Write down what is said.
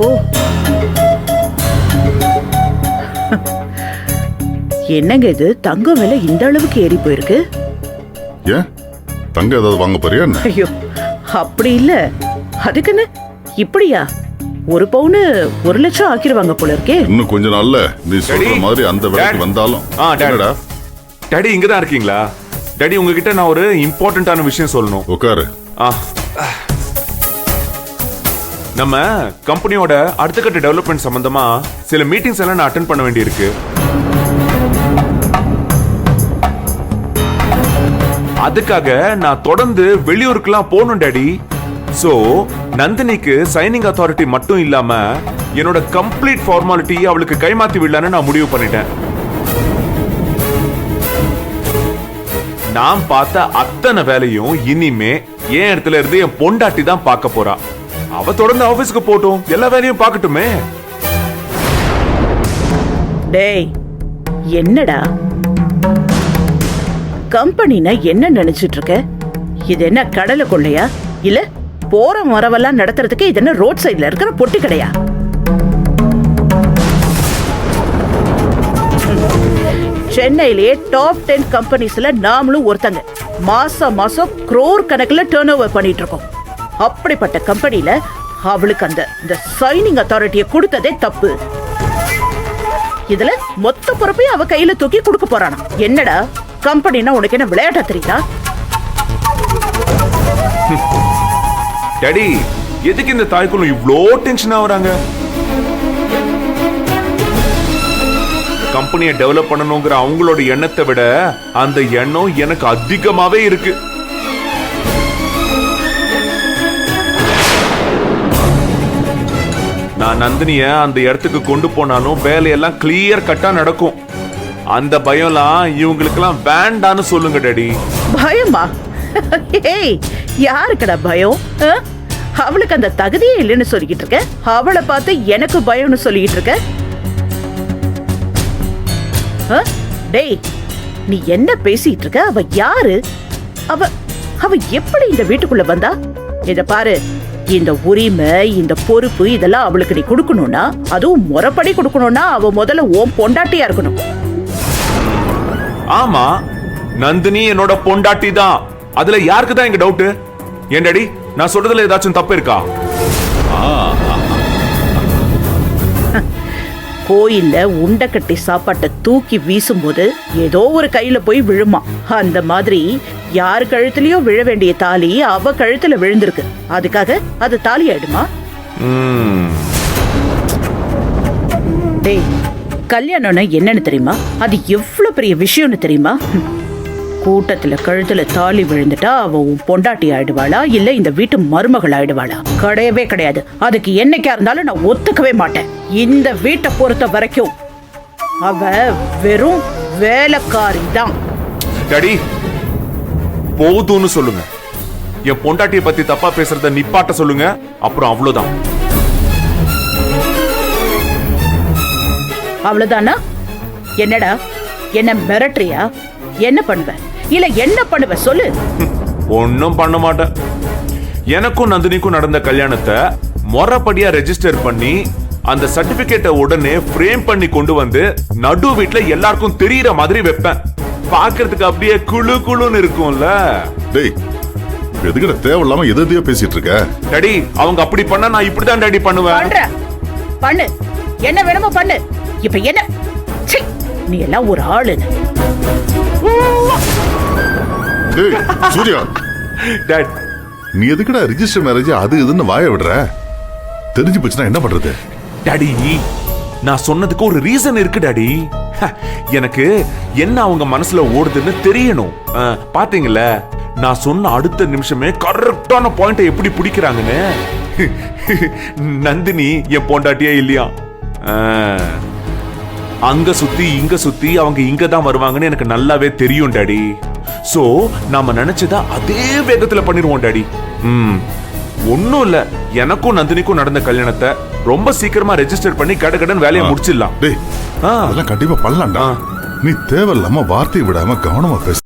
ஓ, என்னங்க இது தங்கம் விலை இந்த அளவுக்கு ஏறி போயிருக்கு? ஏன் தங்க ஏதாவது வாங்க போறியா என்ன? ஐயோ, அப்படி இல்ல. அதுக்குன்னு இப்படியா? ஒரு பவுனு 1,00,000 ஆக்கிடுவாங்க போல இருக்கே. இன்னும் கொஞ்ச நாள்ல நீ சொல்ற டாடி, மாதிரி அந்த விலைக்கு வந்தாலும். டாடி. டாடி இங்கதான் இருக்கீங்களா? டாடி உங்ககிட்ட நான் ஒரு இம்பார்ட்டன்டான விஷயம் சொல்லணும். உட்காரு. நம்ம கம்பெனியோட அடுத்த கட்ட டெவலப்மெண்ட் சம்பந்தமா சில மீட்டிங்ஸ் எல்லாம் நான் அட்டென்ட் பண்ண வேண்டியிருக்கு. அதுக்காக நான் தொடர்ந்து வெளியூருக்குலாம் போகணும் டாடி. சோ நந்தினிக்கு சைனிங் அத்தாரிட்டி மட்டும் இல்லாம என்னோட கம்ப்ளீட் ஃபார்மாலிட்டி அவளுக்கு கைமாத்தி விடலான்னு நான் முடிவு பண்ணிட்டேன். நான் பார்த்த அத்தனை வேலையும் இனிமே என் இடத்துல இருந்து என் பொண்டாட்டி தான் பார்க்க போறா. அவ தொடர்ந்து ஆபீஸ்க்கு போட்டும், எல்லா வேலையும் பார்க்கட்டுமே. டேய், என்னடா கம்பெனினா என்ன நினைச்சிட்டு இருக்க? இது என்ன கடலை கொள்ளையா? இல்ல போற மரவெல்லாம் நடத்துறதுக்கு இது என்ன ரோட் சைட்ல இருக்கிற பொட்டி கடையா? சென்னையிலேயே டாப் 10 கம்பெனிஸ்ல நாமளும் ஒருத்தங்க. மாசம் மாசம் crore கணக்குல டர்ன் ஓவர் பண்ணிட்டு இருக்கோம். அப்படிப்பட்ட கம்பெனில அவளுக்கு அந்த சைனிங் அத்தாரிட்டியை கொடுத்ததே தப்பு. இதுல மொத்த பொறுப்பையும் அவ கையில தூக்கி கொடுக்க போறானா? என்னடா கம்பெனினா உனக்கு என்ன விளையாட்டா தெரியுதா? டாடி, எதுக்கு இந்த தாய்க்குள்ள இவ்ளோ டென்ஷன் ஆகுறாங்க? கம்பெனியை டெவலப் பண்ணணுங்கிற அவங்களோட எண்ணத்தை விட அந்த எண்ணம் எனக்கு அதிகமாவே இருக்கு. நான் நந்தினிய அந்த இடத்துக்கு கொண்டு போனாலும் வேலையெல்லாம் கிளியர் கட்டா நடக்கும். அந்த பயம்லாம் இவங்களுக்கெல்லாம் வேண்டான்னு சொல்லுங்க டாடி. பயமா? ஏய், யாருக்கடா பயம்? அவளுக்கு அந்த தகுதியே இல்லைன்னு சொல்லிக்கிட்டு இருக்க. அவளை பார்த்து எனக்கு பயம்னு சொல்லிக்கிட்டு இருக்க. டேய், நீ என்ன பேசிட்டு இருக்க? அவ யாரு? அவ எப்படி இந்த வீட்டுக்குள்ள வந்தா? இத பாரு, இந்த உரிமை, இந்த பொறுப்பு இதெல்லாம் அவளுக்கு நீ கொடுக்கணும்னா, அதுவும் முறைப்படி கொடுக்கணும்னா அவ முதல்ல ஓம் பொண்டாட்டியா இருக்கணும். ஆமா, நந்தினி என்னோட பொண்டாட்டி தான். அதுல யாருக்கு தான் இங்க டவுட்? ஏன் டாடி, நான் சொல்றதுல ஏதாச்சும் தப்பு இருக்கா? கோயில்ல உண்டை கட்டி சாப்பாட்டை தூக்கி வீசும்போது ஏதோ ஒரு கையில போய் விழுமா. அந்த மாதிரி யார் கழுத்துலயோ விழ வேண்டிய தாலி அவ கழுத்துல விழுந்திருக்கு. அதுக்காக அது தாலி ஆயிடுமா? டேய், கல்யாணம்னா என்னன்னு தெரியுமா? அது எவ்வளவு பெரிய விஷயம்னு தெரியுமா? கூட்டத்துல கழுத்துல தாலி விழுந்துட்டா அவ உன் பொண்டாட்டி ஆயிடுவாளா இல்ல இந்த வீட்டு மருமகள் ஆயிடுவாளா? கிடையவே கிடையாது. அதுக்கு என்னைக்கா இருந்தாலும் நான் ஒத்துக்கவே மாட்டேன். இந்த வீட்டை பொறுத்த வரைக்கும் அவ வெறும் வேலைக்காரி தான். டாடி, போதும்னு சொல்லுங்க. என் பொண்டாட்டியை பத்தி தப்பா பேசுறத நிப்பாட்ட சொல்லுங்க. அப்புறம் அவ்வளவுதான். அவ்வளவுதானா? என்னடா, என்ன மிரட்டுறியா? என்ன பண்ணுவ? இல்ல என்ன பண்ணுவ சொல்லு. ஒன்னும் பண்ண மாட்டேன். எனக்கும் நந்தினிக்கும் நடந்த கல்யாணத்தை முறைப்படியா ரெஜிஸ்டர் பண்ணி அந்த சர்டிபிகேட்டை உடனே ஃப்ரேம் பண்ணி கொண்டு வந்து நடு வீட்டுல எல்லாருக்கும் தெரியற மாதிரி வைப்பேன். பாக்குறதுக்கு அப்படியே குழு குழுன்னு இருக்கும்ல. டேய், எதுக்கிட்ட தேவையில்லாம எதையோ பேசிட்டு இருக்க? டாடி, அவங்க அப்படி பண்ணா நான் இப்படிதான் டாடி பண்ணுவேன். பண்ணு, என்ன வேணுமோ பண்ணு. இப்ப என்ன? நீ எல்லாம் ஒரு ஆளு. டேய் சூர்யா, டாட், நீ எதுக்குடா ரிஜிஸ்டர் மேரேஜ் அது இதுன்னு வாய விடுற? தெரிஞ்சு போச்சுன்னா என்ன பண்றது? டாடி, நான் சொன்னதுக்கு ஒரு ரீசன் இருக்கு டாடி. எனக்கு என்ன அவங்க மனசுல ஓடுதுன்னு தெரியணும். பாத்தீங்கல்ல, நான் சொன்ன அடுத்த நிமிஷமே கரெக்டான பாயிண்ட எப்படி பிடிக்கிறாங்கன்னு. நந்தினி என் பொண்டாட்டியே இல்லையா? அங்க சுத்தி இங்க சுத்தி அவங்க இங்க தான் வருவாங்கன்னு எனக்கு நல்லாவே தெரியும் டாடி. சோ நாம நினைச்சதா அதே வேகத்துல பண்ணிடுவோம் டாடி. ஒன்னும் இல்ல, எனக்கும் நந்தினிக்கும் நடந்த கல்யாணத்தை ரொம்ப சீக்கிரமா ரெஜிஸ்டர் பண்ணி கடகடன் வேலையை முடிச்சிடலாம். டேய், அதெல்லாம் கண்டிப்பா பண்ணலாம்டா. நீ தேவையில்லாம வார்த்தை விடாம கவனமா பேச.